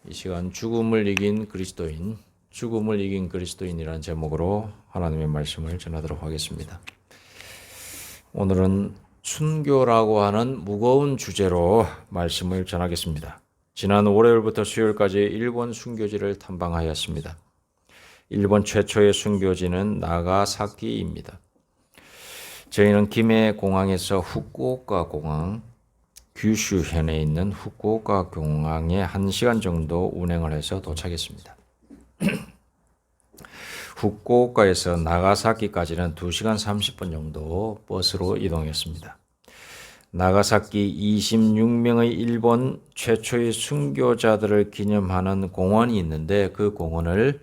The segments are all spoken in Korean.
이 시간 죽음을 이긴 그리스도인이라는 제목으로 하나님의 말씀을 전하도록 하겠습니다. 오늘은 순교라고 하는 무거운 주제로 말씀을 전하겠습니다. 지난 월요일부터 수요일까지 일본 순교지를 탐방하였습니다. 일본 최초의 순교지는 나가사키입니다. 저희는 기메 공항에서 후쿠오카 공항, 규슈현에 있는 후쿠오카 공항에 1시간 정도 운행을 해서 도착했습니다. 후쿠오카에서 나가사키까지는 2시간 30분 정도 버스로 이동했습니다. 나가사키 26명의 일본 최초의 순교자들을 기념하는 공원이 있는데 그 공원의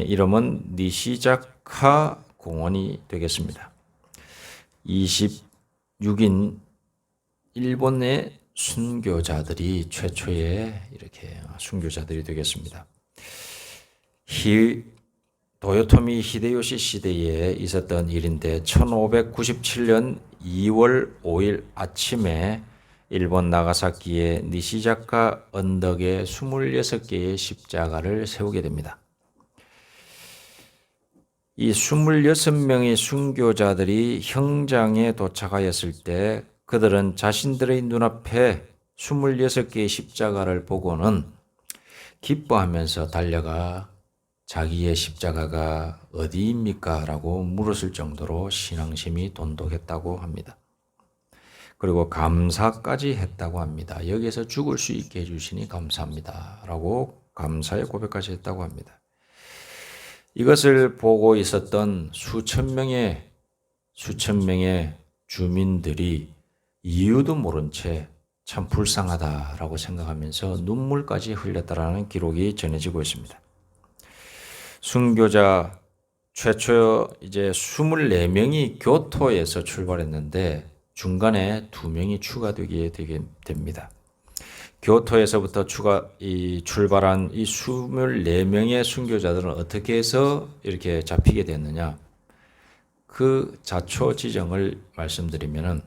이름은 니시자카 공원이 되겠습니다. 26인 일본의 순교자들이 최초의 이렇게 순교자들이 되겠습니다. 도요토미 히데요시 시대에 있었던 일인데 1597년 2월 5일 아침에 일본 나가사키의 니시자카 언덕에 26개의 십자가를 세우게 됩니다. 이 26명의 순교자들이 형장에 도착하였을 때 그들은 자신들의 눈앞에 26개의 십자가를 보고는 기뻐하면서 달려가 자기의 십자가가 어디입니까? 라고 물었을 정도로 신앙심이 돈독했다고 합니다. 그리고 감사까지 했다고 합니다. 여기에서 죽을 수 있게 해주시니 감사합니다. 라고 감사의 고백까지 했다고 합니다. 이것을 보고 있었던 수천 명의 주민들이 이유도 모른 채 참 불쌍하다라고 생각하면서 눈물까지 흘렸다라는 기록이 전해지고 있습니다. 순교자 최초 이제 24명이 교토에서 출발했는데 중간에 2명이 추가되게 됩니다. 교토에서부터 출발한 이 24명의 순교자들은 어떻게 해서 이렇게 잡히게 됐느냐? 그 자초 지정을 말씀드리면은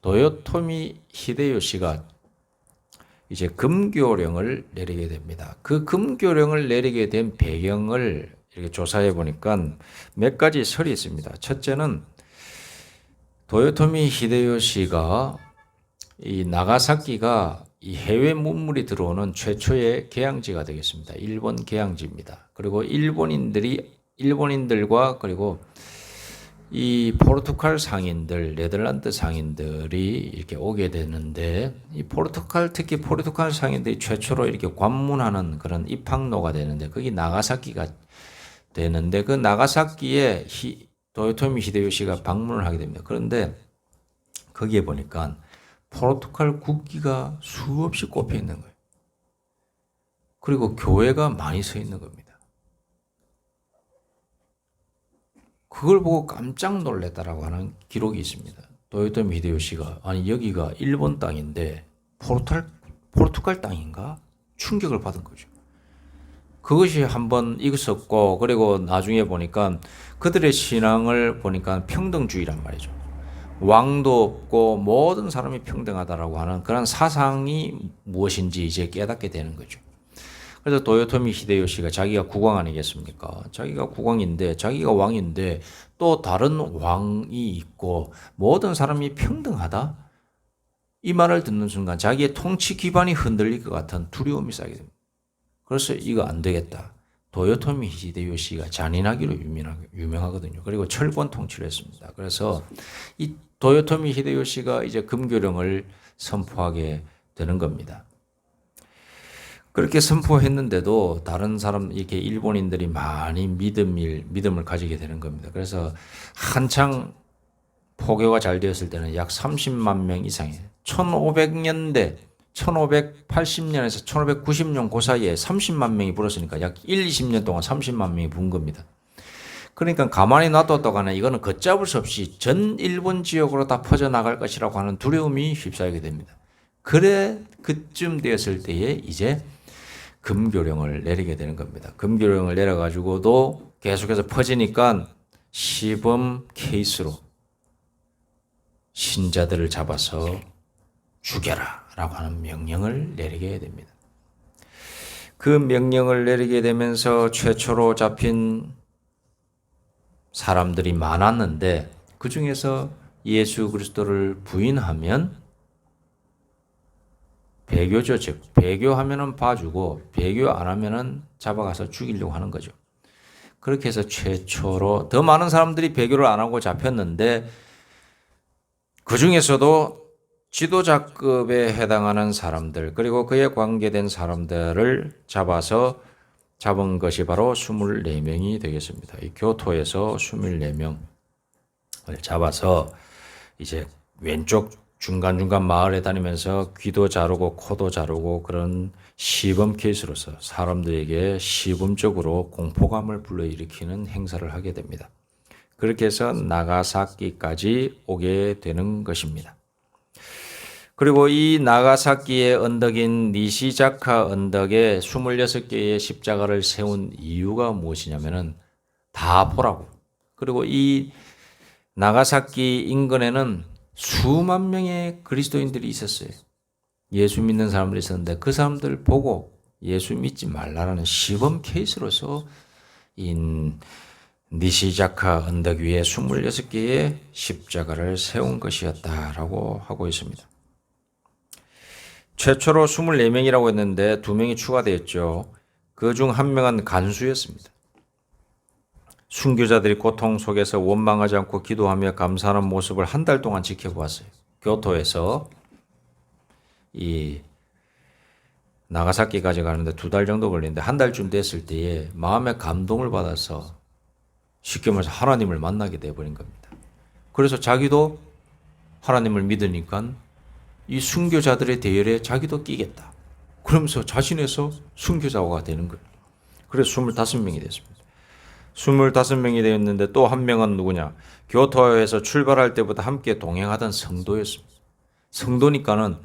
도요토미 히데요시가 이제 금교령을 내리게 됩니다. 그 금교령을 내리게 된 배경을 이렇게 조사해 보니까 몇 가지 설이 있습니다. 첫째는 도요토미 히데요시가 이 나가사키가 이 해외 문물이 들어오는 최초의 개항지가 되겠습니다. 일본 개항지입니다. 그리고 일본인들과 그리고 이 포르투갈 상인들, 네덜란드 상인들이 이렇게 오게 되는데 특히 포르투갈 상인들이 최초로 이렇게 관문하는 그런 입항로가 되는데 그게 나가사키가 되는데 그 나가사키에 도요토미 히데요시가 방문을 하게 됩니다. 그런데 거기에 보니까 포르투갈 국기가 수없이 꼽혀 있는 거예요. 그리고 교회가 많이 서 있는 겁니다. 그걸 보고 깜짝 놀랐다라고 하는 기록이 있습니다. 도요토미 히데요시가 아니 여기가 일본 땅인데 포르투갈 땅인가? 충격을 받은 거죠. 그것이 한번 있었고 그리고 나중에 보니까 그들의 신앙을 보니까 평등주의란 말이죠. 왕도 없고 모든 사람이 평등하다라고 하는 그런 사상이 무엇인지 이제 깨닫게 되는 거죠. 그래서 도요토미 히데요시가 자기가 국왕 아니겠습니까? 자기가 국왕인데 자기가 왕인데 또 다른 왕이 있고 모든 사람이 평등하다? 이 말을 듣는 순간 자기의 통치 기반이 흔들릴 것 같은 두려움이 쌓이게 됩니다. 그래서 이거 안 되겠다. 도요토미 히데요시가 잔인하기로 유명하거든요. 그리고 철권 통치를 했습니다. 그래서 이 도요토미 히데요시가 이제 금교령을 선포하게 되는 겁니다. 그렇게 선포했는데도 다른 사람 이렇게 일본인들이 많이 믿음을 가지게 되는 겁니다. 그래서 한창 포교가 잘 되었을 때는 약 30만 명 이상이에요. 1580년에서 1590년 그 사이에 30만 명이 불었으니까 약 20년 동안 30만 명이 분 겁니다. 그러니까 가만히 놔뒀다가는 이거는 걷잡을 수 없이 전 일본 지역으로 다 퍼져나갈 것이라고 하는 두려움이 휩싸이게 됩니다. 그쯤 되었을 때에 이제 금교령을 내리게 되는 겁니다. 금교령을 내려가지고도 계속해서 퍼지니까 시범 케이스로 신자들을 잡아서 죽여라 라고 하는 명령을 내리게 됩니다. 그 명령을 내리게 되면서 최초로 잡힌 사람들이 많았는데 그 중에서 예수 그리스도를 부인하면 배교죠. 즉 배교하면은 봐주고 배교 안 하면은 잡아가서 죽이려고 하는 거죠. 그렇게 해서 최초로 더 많은 사람들이 배교를 안 하고 잡혔는데 그 중에서도 지도자급에 해당하는 사람들 그리고 그에 관계된 사람들을 잡은 것이 바로 24명이 되겠습니다. 이 교토에서 24명을 잡아서 이제 왼쪽 중간중간 마을에 다니면서 귀도 자르고 코도 자르고 그런 시범 케이스로서 사람들에게 시범적으로 공포감을 불러일으키는 행사를 하게 됩니다. 그렇게 해서 나가사키까지 오게 되는 것입니다. 그리고 이 나가사키의 언덕인 니시자카 언덕에 26개의 십자가를 세운 이유가 무엇이냐면은 다 보라고. 그리고 이 나가사키 인근에는 수만 명의 그리스도인들이 있었어요. 예수 믿는 사람들이 있었는데 그 사람들 보고 예수 믿지 말라라는 시범 케이스로서 이 니시자카 언덕 위에 26개의 십자가를 세운 것이었다라고 하고 있습니다. 최초로 24명이라고 했는데 2명이 추가되었죠. 그 중 한 명은 간수였습니다. 순교자들이 고통 속에서 원망하지 않고 기도하며 감사하는 모습을 한 달 동안 지켜보았어요. 교토에서 이 나가사키까지 가는데 2달 정도 걸리는데 한 달쯤 됐을 때에 마음의 감동을 받아서 쉽게 말해서 하나님을 만나게 되어버린 겁니다. 그래서 자기도 하나님을 믿으니까 이 순교자들의 대열에 자기도 끼겠다. 그러면서 자신에서 순교자가 되는 거예요. 그래서 25명이 됐습니다. 25명이 되었는데 또 한 명은 누구냐? 교토에서 출발할 때부터 함께 동행하던 성도였습니다. 성도니까는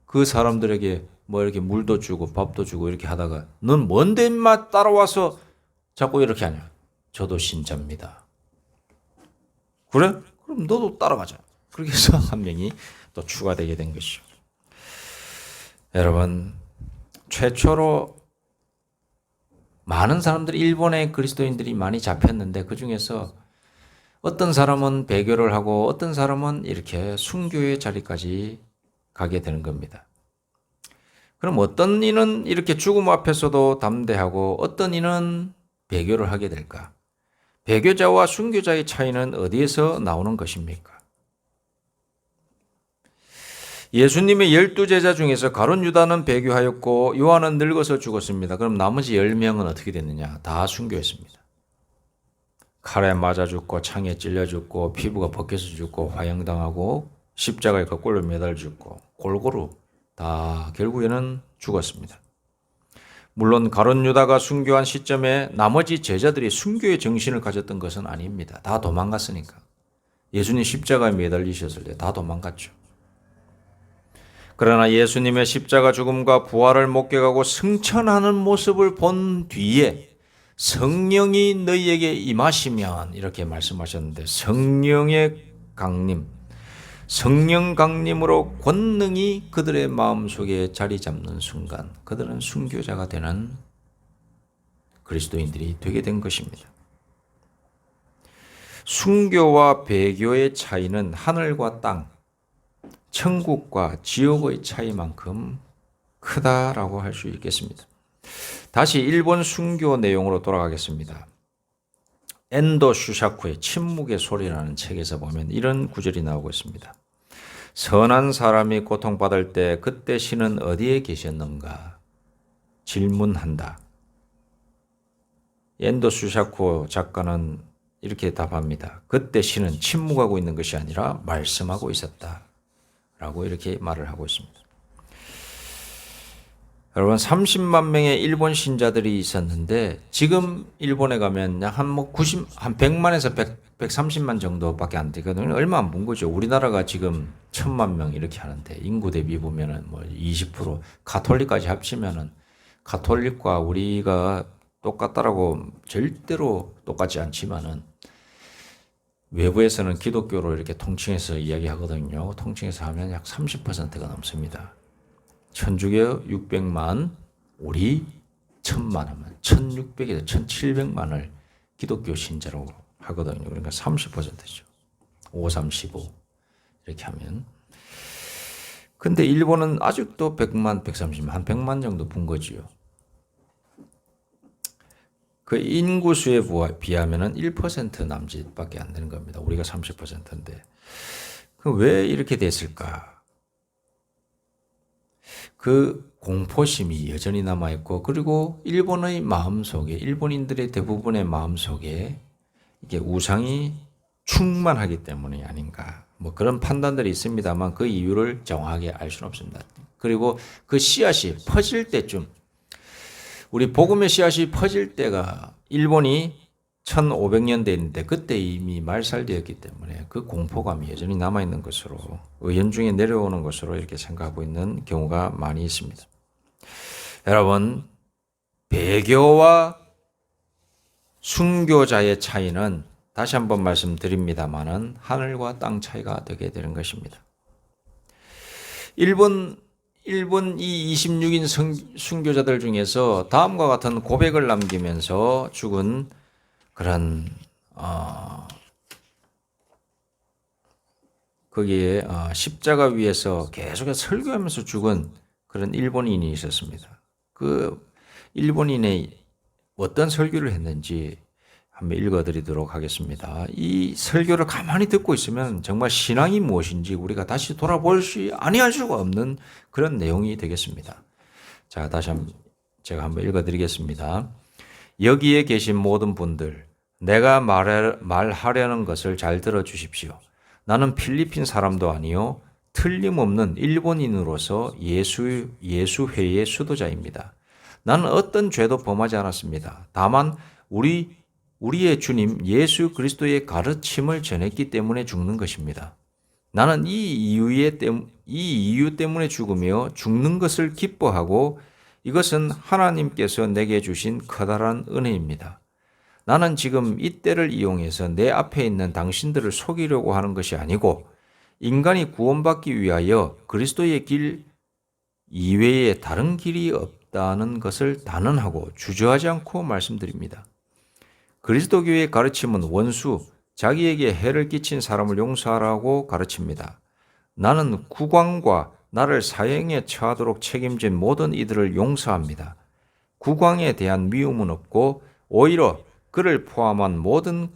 그 사람들에게 뭐 이렇게 물도 주고 밥도 주고 이렇게 하다가 넌 뭔데 인마 따라와서 자꾸 이렇게 하냐? 저도 신자입니다. 그래? 그럼 너도 따라가자. 그렇게 해서 한 명이 또 추가되게 된 것이죠. 여러분, 최초로 많은 사람들이 일본의 그리스도인들이 많이 잡혔는데 그 중에서 어떤 사람은 배교를 하고 어떤 사람은 이렇게 순교의 자리까지 가게 되는 겁니다. 그럼 어떤 이는 이렇게 죽음 앞에서도 담대하고 어떤 이는 배교를 하게 될까? 배교자와 순교자의 차이는 어디에서 나오는 것입니까? 예수님의 12제자 중에서 가룟 유다는 배교하였고 요한은 늙어서 죽었습니다. 그럼 나머지 10명은 어떻게 됐느냐? 다 순교했습니다. 칼에 맞아 죽고 창에 찔려 죽고 피부가 벗겨서 죽고 화형당하고 십자가에 거꾸로 매달 죽고 골고루 다 결국에는 죽었습니다. 물론 가룟 유다가 순교한 시점에 나머지 제자들이 순교의 정신을 가졌던 것은 아닙니다. 다 도망갔으니까. 예수님 십자가에 매달리셨을 때 다 도망갔죠. 그러나 예수님의 십자가 죽음과 부활을 목격하고 승천하는 모습을 본 뒤에 성령이 너희에게 임하시면 이렇게 말씀하셨는데 성령의 강림, 성령 강림으로 권능이 그들의 마음속에 자리 잡는 순간 그들은 순교자가 되는 그리스도인들이 되게 된 것입니다. 순교와 배교의 차이는 하늘과 땅, 천국과 지옥의 차이만큼 크다라고 할 수 있겠습니다. 다시 일본 순교 내용으로 돌아가겠습니다. 엔도 슈샤쿠의 침묵의 소리라는 책에서 보면 이런 구절이 나오고 있습니다. 선한 사람이 고통받을 때 그때 신은 어디에 계셨는가? 질문한다. 엔도 슈샤쿠 작가는 이렇게 답합니다. 그때 신은 침묵하고 있는 것이 아니라 말씀하고 있었다. 라고 이렇게 말을 하고 있습니다. 여러분 30만 명의 일본 신자들이 있었는데 지금 일본에 가면 한 100만에서 130만 정도밖에 안 되거든요. 얼마 안 본 거죠. 우리나라가 지금 1000만 명 이렇게 하는데 인구 대비 보면은 뭐 20% 가톨릭까지 합치면은 가톨릭과 우리가 똑같다라고 절대로 똑같지 않지만은 외부에서는 기독교로 이렇게 통칭해서 이야기하거든요. 통칭해서 하면 약 30%가 넘습니다. 천주교 600만, 우리 1000만 하면 1600에서 1700만을 기독교 신자로 하거든요. 그러니까 30%죠. 5, 3, 15 이렇게 하면. 근데 일본은 아직도 100만, 130만, 한 100만 정도 본 거지요. 그 인구수에 비하면은 1% 남짓밖에 안 되는 겁니다. 우리가 30%인데. 그럼 왜 이렇게 됐을까? 그 공포심이 여전히 남아있고, 그리고 일본의 마음속에, 일본인들의 대부분의 마음속에 이게 우상이 충만하기 때문이 아닌가. 뭐 그런 판단들이 있습니다만 그 이유를 정확하게 알 수는 없습니다. 그리고 그 씨앗이 퍼질 때쯤, 우리 복음의 씨앗이 퍼질 때가 일본이 1500년대인데 그때 이미 말살되었기 때문에 그 공포감이 여전히 남아있는 것으로, 은연중에 내려오는 것으로 이렇게 생각하고 있는 경우가 많이 있습니다. 여러분, 배교와 순교자의 차이는 다시 한번 말씀드립니다만은 하늘과 땅 차이가 되게 되는 것입니다. 일본 이 26인 순교자들 중에서 다음과 같은 고백을 남기면서 죽은 그런 거기에 십자가 위에서 계속해서 설교하면서 죽은 그런 일본인이 있었습니다. 그 일본인의 어떤 설교를 했는지 한번 읽어드리도록 하겠습니다. 이 설교를 가만히 듣고 있으면 정말 신앙이 무엇인지 우리가 다시 돌아볼 수 아니할 수가 없는 그런 내용이 되겠습니다. 자, 다시 한번 제가 한번 읽어드리겠습니다. 여기에 계신 모든 분들, 내가 말하려는 것을 잘 들어주십시오. 나는 필리핀 사람도 아니요 틀림없는 일본인으로서 예수회의 수도자입니다. 나는 어떤 죄도 범하지 않았습니다. 다만 우리의 주님 예수 그리스도의 가르침을 전했기 때문에 죽는 것입니다. 나는 이 이유 때문에 죽으며 죽는 것을 기뻐하고 이것은 하나님께서 내게 주신 커다란 은혜입니다. 나는 지금 이 때를 이용해서 내 앞에 있는 당신들을 속이려고 하는 것이 아니고 인간이 구원받기 위하여 그리스도의 길 이외에 다른 길이 없다는 것을 단언하고 주저하지 않고 말씀드립니다. 그리스도교의 가르침은 원수, 자기에게 해를 끼친 사람을 용서하라고 가르칩니다. 나는 국왕과 나를 사형에 처하도록 책임진 모든 이들을 용서합니다. 국왕에 대한 미움은 없고 오히려 그를 포함한 모든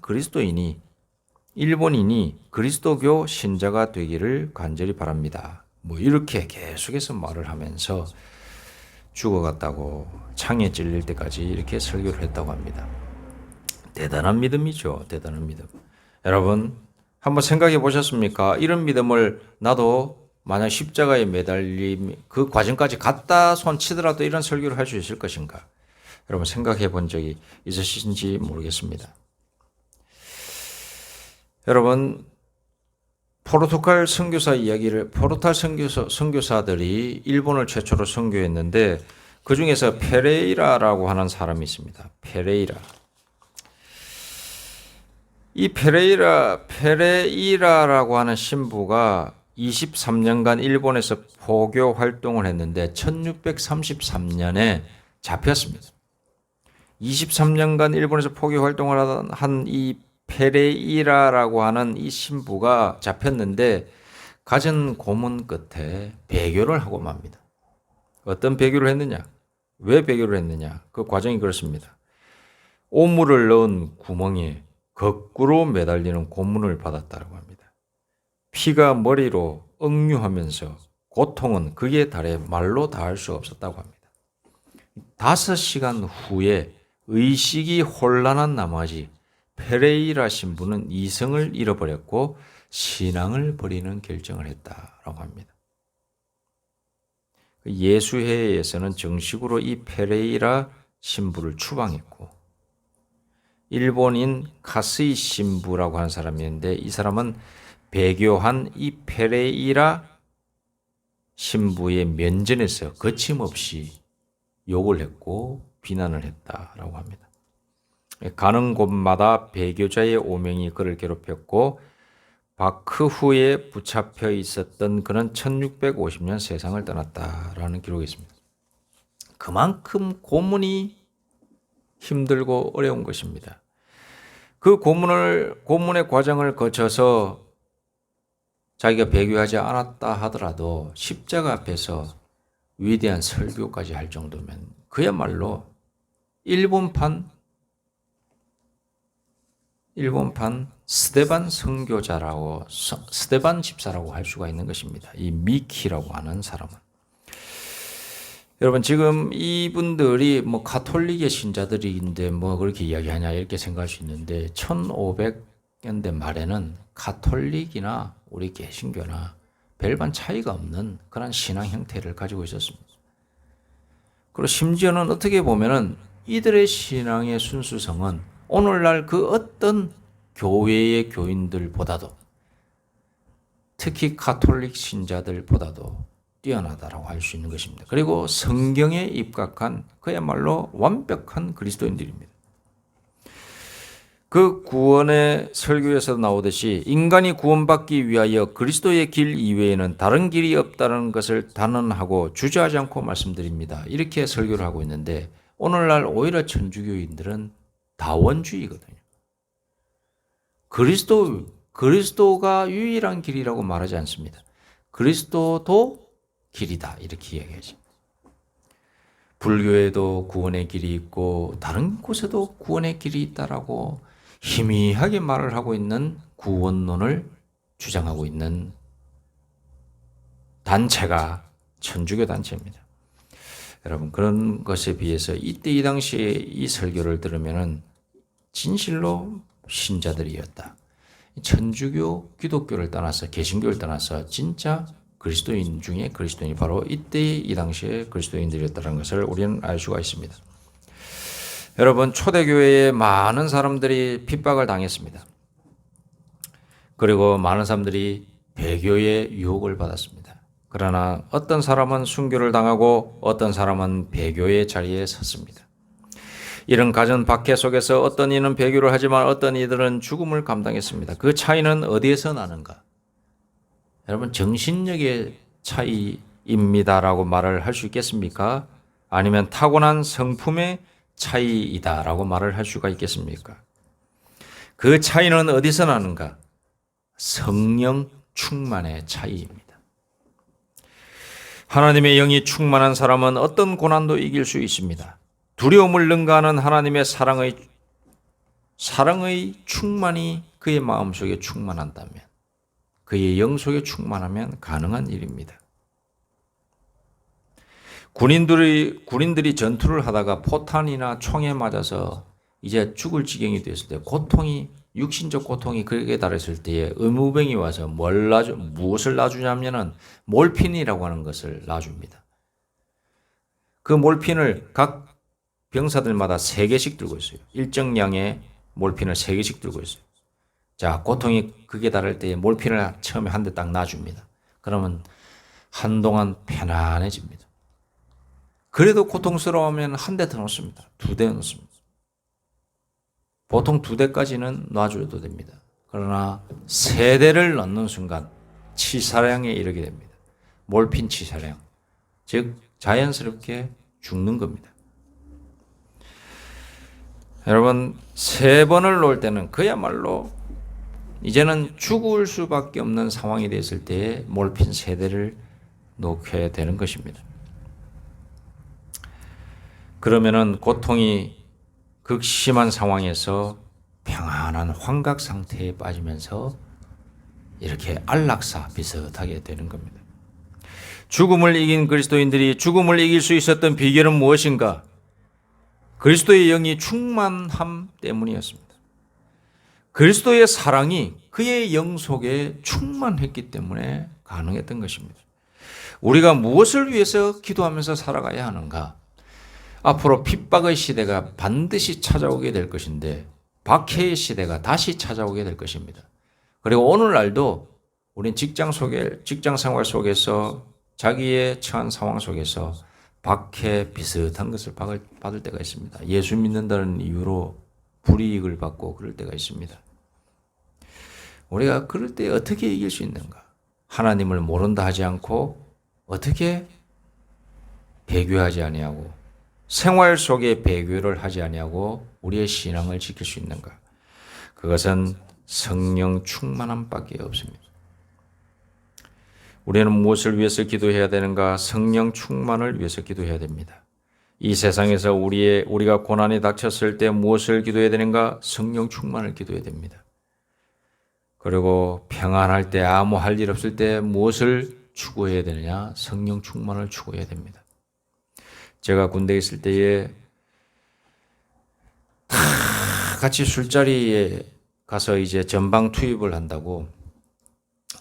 일본인이 그리스도교 신자가 되기를 간절히 바랍니다. 뭐 이렇게 계속해서 말을 하면서 죽어갔다고 창에 찔릴 때까지 이렇게 설교를 했다고 합니다. 대단한 믿음이죠. 대단한 믿음. 여러분 한번 생각해 보셨습니까? 이런 믿음을 나도 만약 십자가에 매달림 그 과정까지 갔다 손 치더라도 이런 설교를 할 수 있을 것인가? 여러분 생각해 본 적이 있으신지 모르겠습니다. 여러분 포르투갈 선교사들이 일본을 최초로 선교했는데 그 중에서 페레이라라고 하는 사람이 있습니다. 페레이라. 이 페레이라라고 하는 신부가 23년간 일본에서 포교 활동을 했는데 1633년에 잡혔습니다. 23년간 일본에서 포교 활동을 한 이 페레이라라고 하는 이 신부가 잡혔는데 갖은 고문 끝에 배교를 하고 맙니다. 어떤 배교를 했느냐? 왜 배교를 했느냐? 그 과정이 그렇습니다. 오물을 넣은 구멍에 거꾸로 매달리는 고문을 받았다고 합니다. 피가 머리로 억류하면서 고통은 극에 달해 말로 다할 수 없었다고 합니다. 5시간 후에 의식이 혼란한 나머지 페레이라 신부는 이성을 잃어버렸고 신앙을 버리는 결정을 했다라고 합니다. 예수회에서는 정식으로 이 페레이라 신부를 추방했고 일본인 카스이 신부라고 하는 사람이었는데 이 사람은 배교한 이 페레이라 신부의 면전에서 거침없이 욕을 했고 비난을 했다라고 합니다. 가는 곳마다 배교자의 오명이 그를 괴롭혔고 바크 후에 붙잡혀 있었던 그는 1650년 세상을 떠났다라는 기록이 있습니다. 그만큼 고문이 힘들고 어려운 것입니다. 그 고문의 과정을 거쳐서 자기가 배교하지 않았다 하더라도 십자가 앞에서 위대한 설교까지 할 정도면 그야말로 일본판 스데반 선교자라고, 스데반 집사라고 할 수가 있는 것입니다. 이 미키라고 하는 사람은. 여러분, 지금 이분들이 가톨릭의 신자들인데 그렇게 이야기하냐 이렇게 생각할 수 있는데 1500년대 말에는 가톨릭이나 우리 개신교나 별반 차이가 없는 그런 신앙 형태를 가지고 있었습니다. 그리고 심지어는 어떻게 보면은 이들의 신앙의 순수성은 오늘날 그 어떤 교회의 교인들보다도, 특히 가톨릭 신자들보다도 뛰어나다라고 할 수 있는 것입니다. 그리고 성경에 입각한 그야말로 완벽한 그리스도인들입니다. 그 구원의 설교에서 나오듯이 인간이 구원받기 위하여 그리스도의 길 이외에는 다른 길이 없다는 것을 단언하고 주저하지 않고 말씀드립니다. 이렇게 설교를 하고 있는데 오늘날 오히려 천주교인들은 다원주의거든요. 그리스도가 유일한 길이라고 말하지 않습니다. 그리스도도 길이다 이렇게 이야기하죠. 불교에도 구원의 길이 있고 다른 곳에도 구원의 길이 있다라고 희미하게 말을 하고 있는 구원론을 주장하고 있는 단체가 천주교 단체입니다. 여러분, 그런 것에 비해서 이때 이 당시에 이 설교를 들으면은 진실로 신자들이었다. 천주교, 기독교를 떠나서 개신교를 떠나서 진짜 그리스도인 중에 그리스도인이 바로 이때 이 당시에 그리스도인들이었다는 것을 우리는 알 수가 있습니다. 여러분, 초대교회에 많은 사람들이 핍박을 당했습니다. 그리고 많은 사람들이 배교의 유혹을 받았습니다. 그러나 어떤 사람은 순교를 당하고 어떤 사람은 배교의 자리에 섰습니다. 이런 가정 박해 속에서 어떤 이는 배교를 하지만 어떤 이들은 죽음을 감당했습니다. 그 차이는 어디에서 나는가? 여러분, 정신력의 차이입니다라고 말을 할 수 있겠습니까? 아니면 타고난 성품의 차이이다라고 말을 할 수가 있겠습니까? 그 차이는 어디서 나는가? 성령 충만의 차이입니다. 하나님의 영이 충만한 사람은 어떤 고난도 이길 수 있습니다. 두려움을 능가하는 하나님의 사랑의 충만이 그의 마음속에 충만한다면, 그의 영 속에 충만하면 가능한 일입니다. 군인들이 전투를 하다가 포탄이나 총에 맞아서 이제 죽을 지경이 됐을 때 육신적 고통이 그에게 달했을 때에 의무병이 와서 무엇을 놔주냐면은 몰핀이라고 하는 것을 놔줍니다. 그 몰핀을 각 병사들마다 3개씩 들고 있어요. 일정량의 몰핀을 3개씩 들고 있어요. 자, 고통이 극에 달할 때에 몰핀을 처음에 한 대 딱 놔줍니다. 그러면 한동안 편안해집니다. 그래도 고통스러우면 한 대 더 놓습니다. 2대 놓습니다. 보통 2대까지는 놔줘도 됩니다. 그러나 3대를 넣는 순간 치사량에 이르게 됩니다. 몰핀 치사량. 즉 자연스럽게 죽는 겁니다. 여러분, 3번을 놓을 때는 그야말로 이제는 죽을 수밖에 없는 상황이 됐을 때에 몰핀 3대를 놓게 되는 것입니다. 그러면은 고통이 극심한 상황에서 평안한 환각 상태에 빠지면서 이렇게 안락사 비슷하게 되는 겁니다. 죽음을 이긴 그리스도인들이 죽음을 이길 수 있었던 비결은 무엇인가? 그리스도의 영이 충만함 때문이었습니다. 그리스도의 사랑이 그의 영 속에 충만했기 때문에 가능했던 것입니다. 우리가 무엇을 위해서 기도하면서 살아가야 하는가? 앞으로 핍박의 시대가 반드시 찾아오게 될 것인데 박해의 시대가 다시 찾아오게 될 것입니다. 그리고 오늘날도 우린 직장 생활 속에서 자기의 처한 상황 속에서 박해 비슷한 것을 받을 때가 있습니다. 예수 믿는다는 이유로 불이익을 받고 그럴 때가 있습니다. 우리가 그럴 때 어떻게 이길 수 있는가? 하나님을 모른다 하지 않고 어떻게 배교하지 아니하고 생활 속에 배교를 하지 아니하고 우리의 신앙을 지킬 수 있는가? 그것은 성령 충만함밖에 없습니다. 우리는 무엇을 위해서 기도해야 되는가? 성령 충만을 위해서 기도해야 됩니다. 이 세상에서 우리가 고난이 닥쳤을 때 무엇을 기도해야 되는가? 성령 충만을 기도해야 됩니다. 그리고 평안할 때 아무 할 일 없을 때 무엇을 추구해야 되느냐? 성령 충만을 추구해야 됩니다. 제가 군대에 있을 때에 다 같이 술자리에 가서 이제 전방 투입을 한다고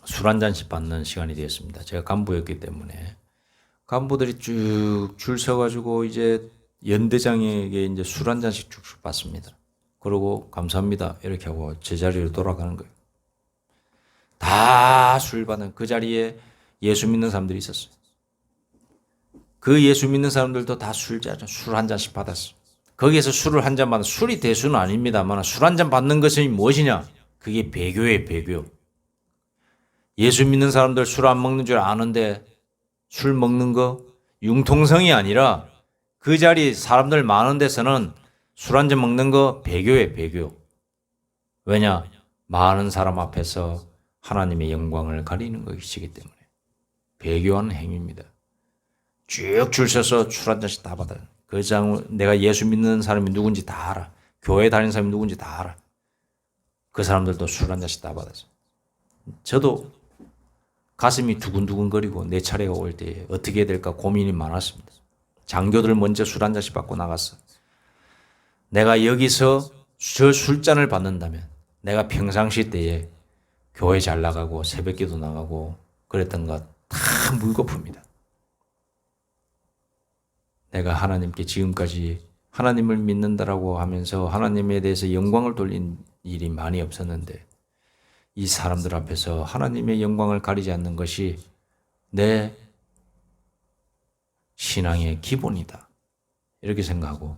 술 한 잔씩 받는 시간이 되었습니다. 제가 간부였기 때문에 간부들이 쭉 줄 서가지고 이제 연대장에게 이제 술 한 잔씩 쭉쭉 받습니다. 그러고 감사합니다 이렇게 하고 제자리로 돌아가는 거예요. 다 술 받는 그 자리에 예수 믿는 사람들이 있었어요. 그 예수 믿는 사람들도 다 술 한 잔씩 받았어요. 거기에서 술을 한 잔 받는 술이 대수는 아닙니다만 술 한 잔 받는 것이 무엇이냐? 그게 배교예요, 배교. 예수 믿는 사람들 술 안 먹는 줄 아는데 술 먹는 거 융통성이 아니라 그 자리 사람들 많은 데서는 술 한 잔 먹는 거 배교예요, 배교. 왜냐? 많은 사람 앞에서 하나님의 영광을 가리는 것이기 때문에 배교하는 행위입니다. 쭉 줄 서서 술 한 잔씩 다 받아요. 그 장 내가 예수 믿는 사람이 누군지 다 알아. 교회 다니는 사람이 누군지 다 알아. 그 사람들도 술 한 잔씩 다 받았어요. 저도 가슴이 두근두근거리고 내 차례가 올 때 어떻게 해야 될까 고민이 많았습니다. 장교들 먼저 술 한 잔씩 받고 나갔어. 내가 여기서 저 술잔을 받는다면 내가 평상시 때에 교회 잘 나가고 새벽기도 나가고 그랬던 것 다 물거품이다. 내가 하나님께 지금까지 하나님을 믿는다라고 하면서 하나님에 대해서 영광을 돌린 일이 많이 없었는데 이 사람들 앞에서 하나님의 영광을 가리지 않는 것이 내 신앙의 기본이다. 이렇게 생각하고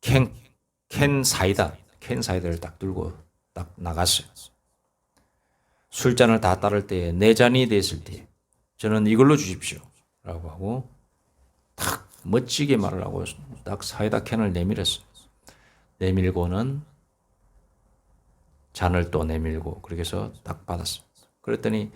캔 사이다를 딱 들고 딱 나갔어요. 술잔을 다 따를 때에 네 잔이 됐을 때 저는 이걸로 주십시오 라고 하고 딱 멋지게 말을 하고 딱 사이다 캔을 내밀었어요. 내밀고는 잔을 또 내밀고 그렇게 해서 딱 받았어요. 그랬더니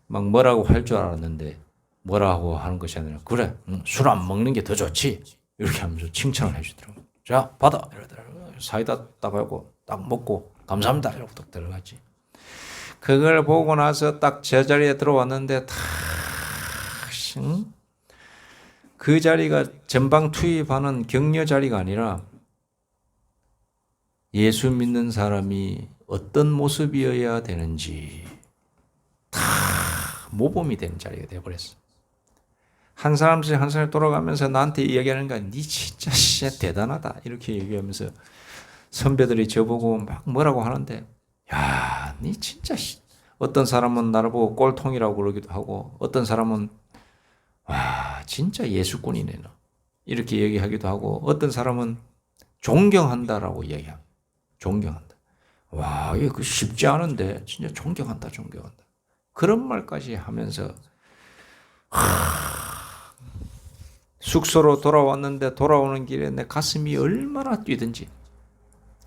막 뭐라고 할 줄 알았는데 뭐라고 하는 것이 아니라 그래 술 안 먹는 게 더 좋지 이렇게 하면서 칭찬을 해주더라고요. 자 받아 이러더라고요. 사이다 딱 하고 딱 먹고 감사합니다 이러고 딱 들어갔지. 그걸 보고 나서 딱 제자리에 들어왔는데 그 자리가 전방 투입하는 격려 자리가 아니라 예수 믿는 사람이 어떤 모습이어야 되는지 다 모범이 되는 자리가 되어버렸어. 한 사람씩 한 사람 돌아가면서 나한테 이야기하는 거야. 니 진짜 대단하다 이렇게 얘기하면서 선배들이 저보고 막 뭐라고 하는데 야, 니 진짜 어떤 사람은 나를 보고 꼴통이라고 그러기도 하고 어떤 사람은 와 진짜 예수꾼이네 너 이렇게 얘기하기도 하고 어떤 사람은 존경한다라고 이야기하고 존경한다. 와 이거 쉽지 않은데 진짜 존경한다. 그런 말까지 하면서 숙소로 돌아왔는데 돌아오는 길에 내 가슴이 얼마나 뛰든지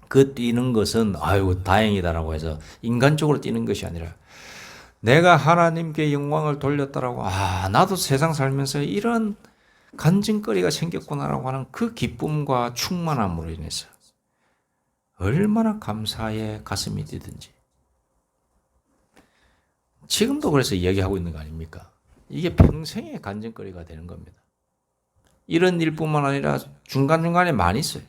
그 뛰는 것은 아유 다행이다라고 해서 인간적으로 뛰는 것이 아니라 내가 하나님께 영광을 돌렸다라고 나도 세상 살면서 이런 간증거리가 생겼구나라고 하는 그 기쁨과 충만함으로 인해서 얼마나 감사에 가슴이 뛰든지 지금도 그래서 이야기하고 있는 거 아닙니까? 이게 평생의 간증거리가 되는 겁니다. 이런 일뿐만 아니라 중간중간에 많이 있어요.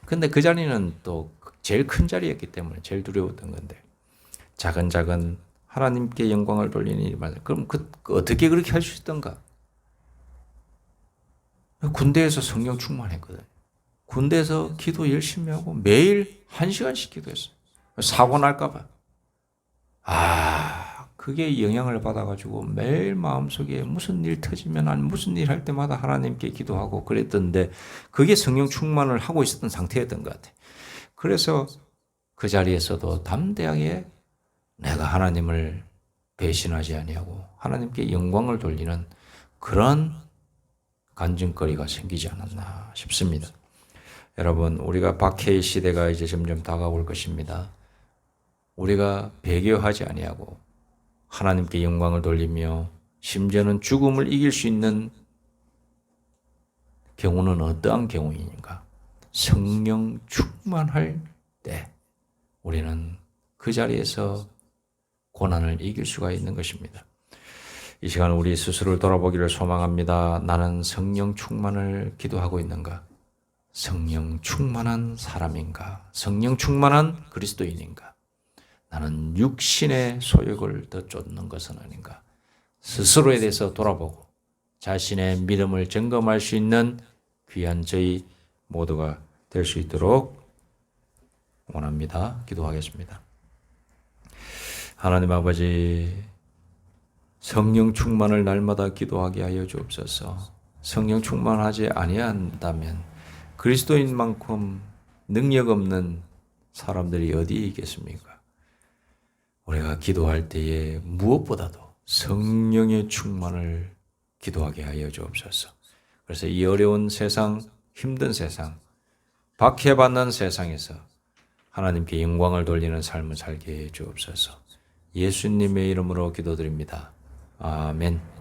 근데 그 자리는 또 제일 큰 자리였기 때문에 제일 두려웠던 건데 작은 하나님께 영광을 돌리는 일이 맞아요. 그럼 어떻게 그렇게 할 수 있던가? 군대에서 성령 충만했거든요. 군대에서 기도 열심히 하고 매일 1시간씩 기도했어요. 사고 날까 봐. 그게 영향을 받아가지고 매일 마음속에 무슨 일 터지면 아니 무슨 일 할 때마다 하나님께 기도하고 그랬던데 그게 성령 충만을 하고 있었던 상태였던 것 같아요. 그래서 그 자리에서도 담대하게 내가 하나님을 배신하지 아니하고 하나님께 영광을 돌리는 그런 간증거리가 생기지 않았나 싶습니다. 여러분, 우리가 박해의 시대가 이제 점점 다가올 것입니다. 우리가 배교하지 아니하고 하나님께 영광을 돌리며 심지어는 죽음을 이길 수 있는 경우는 어떠한 경우인가? 성령 충만할 때 우리는 그 자리에서 고난을 이길 수가 있는 것입니다. 이 시간 우리 스스로를 돌아보기를 소망합니다. 나는 성령 충만을 기도하고 있는가? 성령 충만한 사람인가? 성령 충만한 그리스도인인가? 나는 육신의 소욕을 더 쫓는 것은 아닌가? 스스로에 대해서 돌아보고 자신의 믿음을 점검할 수 있는 귀한 저희 모두가 될 수 있도록 원합니다. 기도하겠습니다. 하나님 아버지, 성령 충만을 날마다 기도하게 하여 주옵소서. 성령 충만하지 아니한다면 그리스도인만큼 능력 없는 사람들이 어디 있겠습니까? 우리가 기도할 때에 무엇보다도 성령의 충만을 기도하게 하여 주옵소서. 그래서 이 어려운 세상, 힘든 세상, 박해받는 세상에서 하나님께 영광을 돌리는 삶을 살게 해 주옵소서. 예수님의 이름으로 기도드립니다. 아멘.